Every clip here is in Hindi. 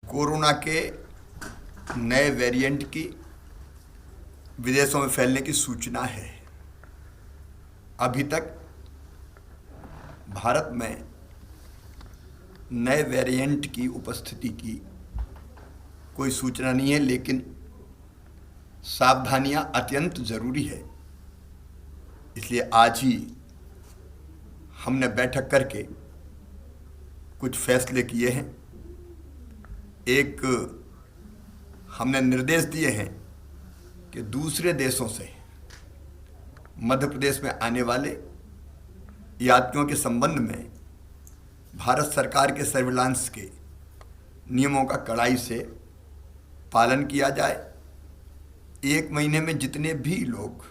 कोरोना के नए वेरिएंट की विदेशों में फैलने की सूचना है। अभी तक भारत में नए वेरिएंट की उपस्थिति की कोई सूचना नहीं है, लेकिन सावधानियां अत्यंत ज़रूरी है। इसलिए आज ही हमने बैठक करके कुछ फैसले किए हैं। एक हमने निर्देश दिए हैं कि दूसरे देशों से मध्य प्रदेश में आने वाले यात्रियों के संबंध में भारत सरकार के सर्विलांस के नियमों का कड़ाई से पालन किया जाए। एक महीने में जितने भी लोग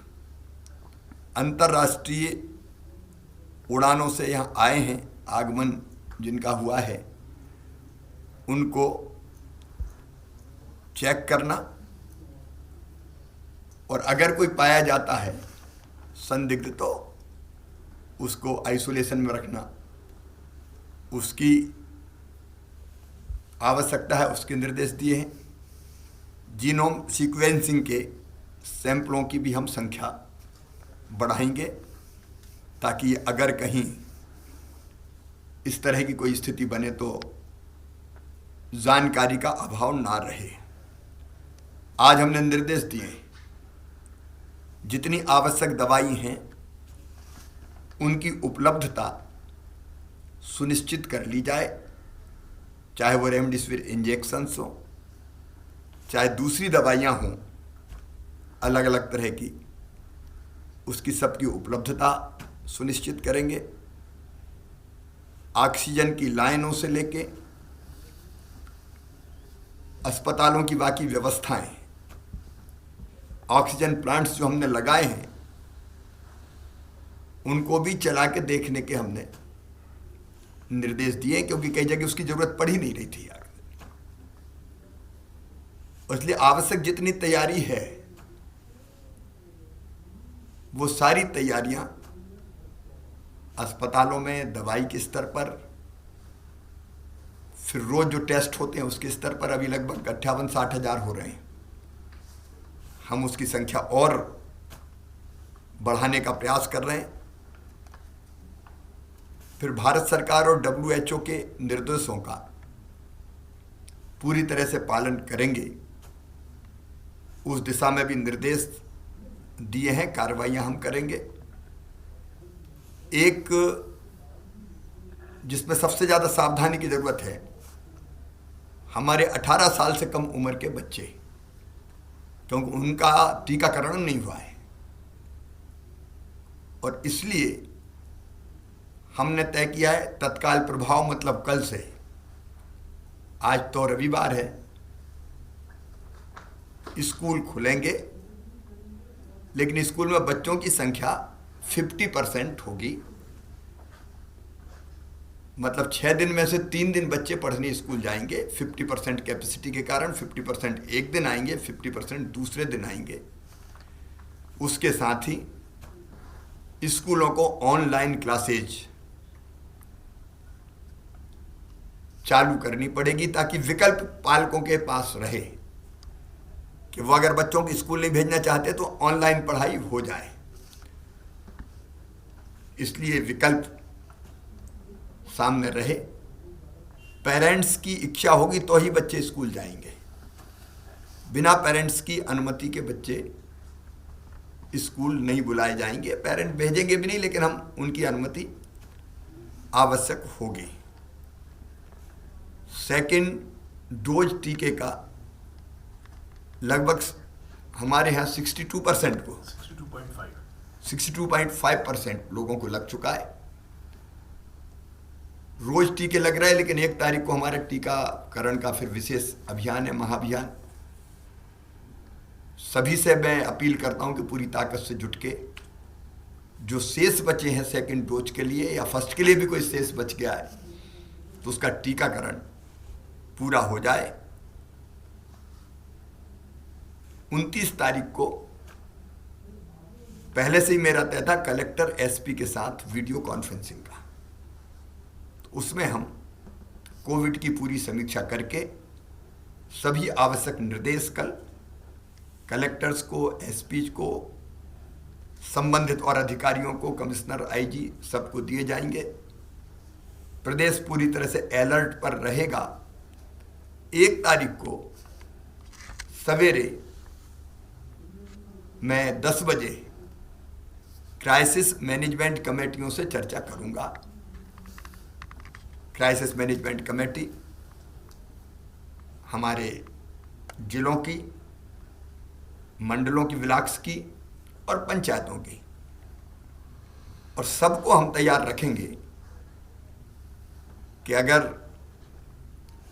अंतर्राष्ट्रीय उड़ानों से यहाँ आए हैं, आगमन जिनका हुआ है, उनको चेक करना और अगर कोई पाया जाता है संदिग्ध तो उसको आइसोलेशन में रखना, उसकी आवश्यकता है उसके निर्देश दिए हैं। जीनोम सीक्वेंसिंग के सैंपलों की भी हम संख्या बढ़ाएंगे ताकि अगर कहीं इस तरह की कोई स्थिति बने तो जानकारी का अभाव ना रहे। आज हमने निर्देश दिए जितनी आवश्यक दवाई हैं उनकी उपलब्धता सुनिश्चित कर ली जाए, चाहे वो रेमडेसिविर इंजेक्शंस हो, चाहे दूसरी दवाइयाँ हों अलग अलग तरह की, उसकी सबकी उपलब्धता सुनिश्चित करेंगे। ऑक्सीजन की लाइनों से लेके अस्पतालों की बाकी व्यवस्थाएं, ऑक्सीजन प्लांट्स जो हमने लगाए हैं उनको भी चला के देखने के हमने निर्देश दिए, क्योंकि कई जगह उसकी जरूरत पड़ ही नहीं रही थी यार। इसलिए आवश्यक जितनी तैयारी है वो सारी तैयारियां अस्पतालों में दवाई के स्तर पर, फिर रोज जो टेस्ट होते हैं उसके स्तर पर अभी लगभग 58-60 हज़ार हो रहे हैं। हम उसकी संख्या और बढ़ाने का प्रयास कर रहे हैं। फिर भारत सरकार और WHO के निर्देशों का पूरी तरह से पालन करेंगे, उस दिशा में भी निर्देश दिए हैं, कार्रवाइयां हम करेंगे। एक जिसमें सबसे ज़्यादा सावधानी की ज़रूरत है, हमारे 18 साल से कम उम्र के बच्चे, क्योंकि उनका टीकाकरण नहीं हुआ है और इसलिए हमने तय किया है तत्काल प्रभाव, मतलब कल से, आज तो रविवार है, स्कूल खुलेंगे, लेकिन स्कूल में बच्चों की संख्या 50% होगी। मतलब 6 दिन में से 3 दिन बच्चे पढ़ने स्कूल जाएंगे 50% कैपेसिटी के कारण। 50% एक दिन आएंगे, 50% दूसरे दिन आएंगे। उसके साथ ही स्कूलों को ऑनलाइन क्लासेज चालू करनी पड़ेगी ताकि विकल्प पालकों के पास रहे कि वो अगर बच्चों को स्कूल नहीं भेजना चाहते तो ऑनलाइन पढ़ाई हो जाए। इसलिए विकल्प सामने रहे। पेरेंट्स की इच्छा होगी तो ही बच्चे स्कूल जाएंगे, बिना पेरेंट्स की अनुमति के बच्चे स्कूल नहीं बुलाए जाएंगे। पेरेंट भेजेंगे भी नहीं, लेकिन हम उनकी अनुमति आवश्यक होगी। सेकेंड डोज टीके का लगभग हमारे यहाँ 62% को 62.5% लोगों को लग चुका है। रोज टीके लग रहे हैं, लेकिन 1 तारीख को हमारे टीकाकरण का फिर विशेष अभियान है, महाअभियान। सभी से मैं अपील करता हूं कि पूरी ताकत से जुट के जो शेष बचे हैं सेकंड डोज के लिए या फर्स्ट के लिए भी कोई शेष बच गया है तो उसका टीकाकरण पूरा हो जाए। 29 तारीख को पहले से ही मेरा तय था कलेक्टर एसपी के साथ वीडियो कॉन्फ्रेंसिंग का, तो उसमें हम कोविड की पूरी समीक्षा करके सभी आवश्यक निर्देश कल कलेक्टर्स को, एसपी को, संबंधित और अधिकारियों को, कमिश्नर, आईजी सबको दिए जाएंगे। प्रदेश पूरी तरह से अलर्ट पर रहेगा। 1 तारीख को सवेरे मैं 10 बजे क्राइसिस मैनेजमेंट कमेटियों से चर्चा करूंगा। क्राइसिस मैनेजमेंट कमेटी हमारे जिलों की, मंडलों की, ब्लॉक्स की और पंचायतों की, और सबको हम तैयार रखेंगे कि अगर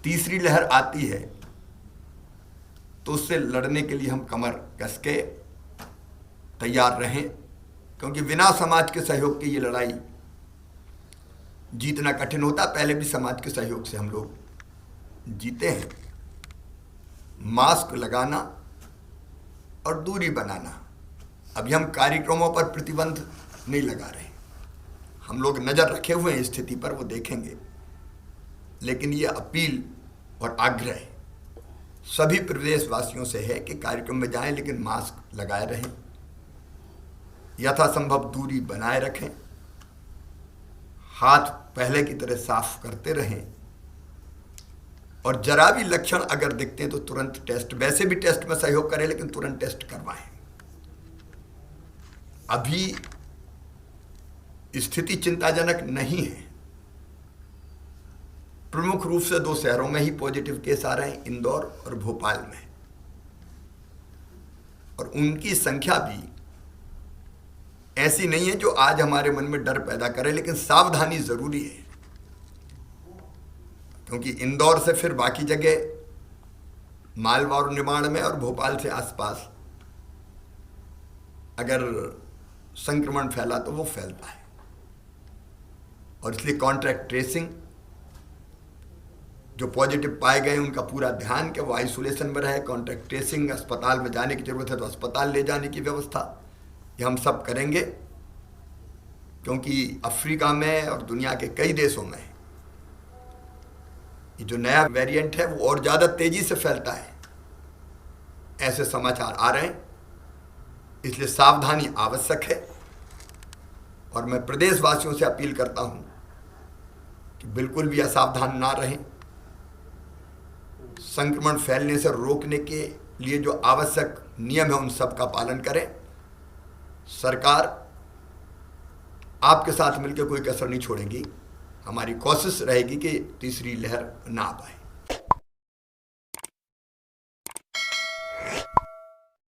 तीसरी लहर आती है तो उससे लड़ने के लिए हम कमर कस के तैयार रहें, क्योंकि बिना समाज के सहयोग के ये लड़ाई जीतना कठिन होता। पहले भी समाज के सहयोग से हम लोग जीते हैं। मास्क लगाना और दूरी बनाना, अभी हम कार्यक्रमों पर प्रतिबंध नहीं लगा रहे, हम लोग नज़र रखे हुए हैं स्थिति पर, वो देखेंगे। लेकिन ये अपील और आग्रह सभी प्रदेशवासियों से है कि कार्यक्रम में जाएं लेकिन मास्क लगाए रहें, यथासंभव दूरी बनाए रखें, हाथ पहले की तरह साफ करते रहें, और जरा भी लक्षण अगर दिखते हैं तो तुरंत टेस्ट, वैसे भी टेस्ट में सहयोग करें लेकिन तुरंत टेस्ट करवाएं। अभी स्थिति चिंताजनक नहीं है। प्रमुख रूप से 2 शहरों में ही पॉजिटिव केस आ रहे हैं, इंदौर और भोपाल में, और उनकी संख्या भी ऐसी नहीं है जो आज हमारे मन में डर पैदा करे, लेकिन सावधानी जरूरी है, क्योंकि इंदौर से फिर बाकी जगह मालवा और निमाड़ में और भोपाल से आसपास अगर संक्रमण फैला तो वो फैलता है, और इसलिए कॉन्ट्रैक्ट ट्रेसिंग, जो पॉजिटिव पाए गए उनका पूरा ध्यान कि वो आइसोलेशन में रहे, कॉन्ट्रैक्ट ट्रेसिंग, अस्पताल में जाने की जरूरत है तो अस्पताल ले जाने की व्यवस्था, ये हम सब करेंगे। क्योंकि अफ्रीका में और दुनिया के कई देशों में ये जो नया वेरिएंट है वो और ज़्यादा तेजी से फैलता है, ऐसे समाचार आ रहे हैं। इसलिए सावधानी आवश्यक है, और मैं प्रदेशवासियों से अपील करता हूं कि बिल्कुल भी असावधान ना रहें। संक्रमण फैलने से रोकने के लिए जो आवश्यक नियम है उन सब का पालन करें। सरकार आपके साथ मिलकर कोई कसर नहीं छोड़ेगी। हमारी कोशिश रहेगी कि तीसरी लहर ना आ पाए।